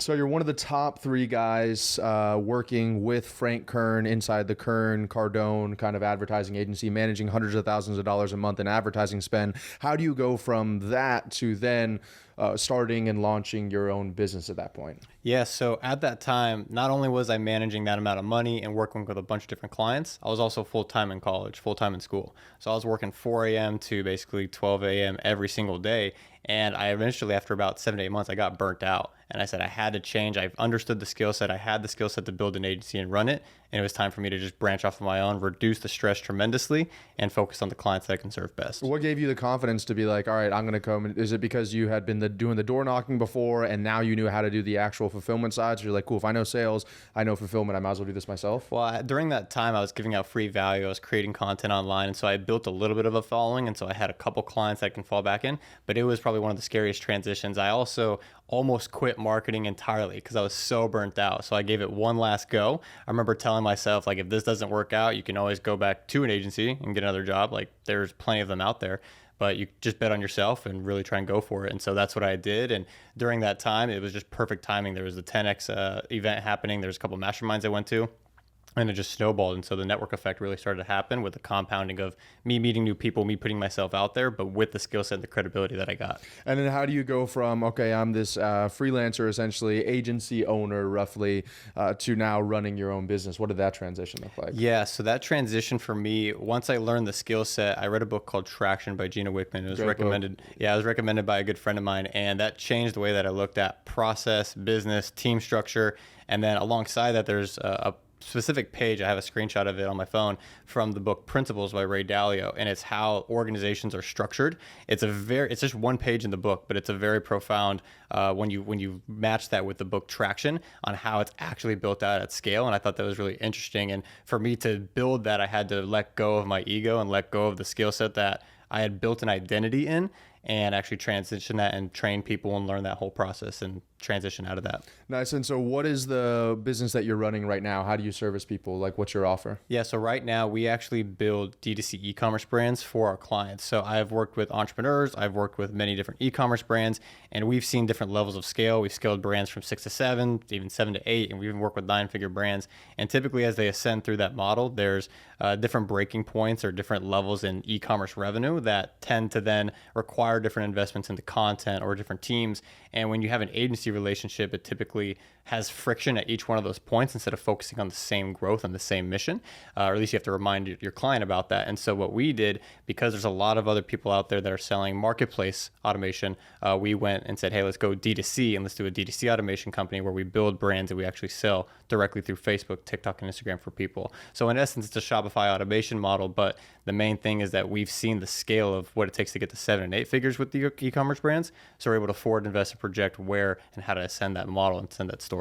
So you're one of the top three guys working with Frank Kern inside the Kern Cardone kind of advertising agency, managing hundreds of thousands of dollars a month in advertising spend. How do you go from that to then starting and launching your own business at that point? Yeah, so at that time, not only was I managing that amount of money and working with a bunch of different clients, I was also full-time in college, full-time in school. So I was working 4 a.m. to basically 12 a.m. every single day. And I eventually, after about 7 to 8 months, I got burnt out. And I said I had to change. I understood the skill set. I had the skill set to build an agency and run it. And it was time for me to just branch off on my own, reduce the stress tremendously, and focus on the clients that I can serve best. What gave you the confidence to be like, all right, I'm going to come? Is it because you had been doing the door knocking before and now you knew how to do the actual fulfillment side? So you're like, cool, if I know sales, I know fulfillment, I might as well do this myself? Well, during that time, I was giving out free value. I was creating content online. And so I built a little bit of a following. And so I had a couple clients that I can fall back in. But it was probably one of the scariest transitions. I also almost quit marketing entirely because I was so burnt out. So I gave it one last go. I remember telling myself, like, if this doesn't work out, you can always go back to an agency and get another job. Like, there's plenty of them out there, but you just bet on yourself and really try and go for it. And so that's what I did. And during that time, it was just perfect timing. There was the 10X event happening. There's a couple of masterminds I went to. And it just snowballed. And so the network effect really started to happen with the compounding of me meeting new people, me putting myself out there, but with the skill set and the credibility that I got. And then how do you go from, okay, I'm this freelancer, essentially agency owner roughly, to now running your own business? What did that transition look like? Yeah, so that transition for me, once I learned the skill set, I read a book called Traction by Gina Wickman. It was recommended. Yeah, it was recommended by a good friend of mine. And that changed the way that I looked at process, business, team structure. And then alongside that, there's a specific page, I have a screenshot of it on my phone, from the book Principles by Ray Dalio, and it's how organizations are structured. It's just one page in the book, but it's a very profound when you match that with the book Traction on how it's actually built out at scale. And I thought that was really interesting. And for me to build that, I had to let go of my ego and let go of the skill set that I had built an identity in, and actually transition that and train people and learn that whole process and transition out of that. Nice. And so what is the business that you're running right now? How do you service people? Like, what's your offer? Yeah, so right now we actually build D2C e-commerce brands for our clients. So I've worked with entrepreneurs, I've worked with many different e-commerce brands, and we've seen different levels of scale. We've scaled brands from 6 to 7, even 7 to 8, and we even work with 9-figure brands. And typically as they ascend through that model, there's different breaking points or different levels in e-commerce revenue that tend to then require different investments into content or different teams. And when you have an agency relationship, it typically has friction at each one of those points instead of focusing on the same growth and the same mission, or at least you have to remind your client about that. And so what we did, because there's a lot of other people out there that are selling marketplace automation, we went and said, hey, let's go D2C and let's do a D2C automation company where we build brands that we actually sell directly through Facebook, TikTok, and Instagram for people. So in essence, it's a Shopify automation model, but the main thing is that we've seen the scale of what it takes to get to 7 and 8 figures with the e-commerce brands. So we're able to forward invest and project where and how to ascend that model and send that story.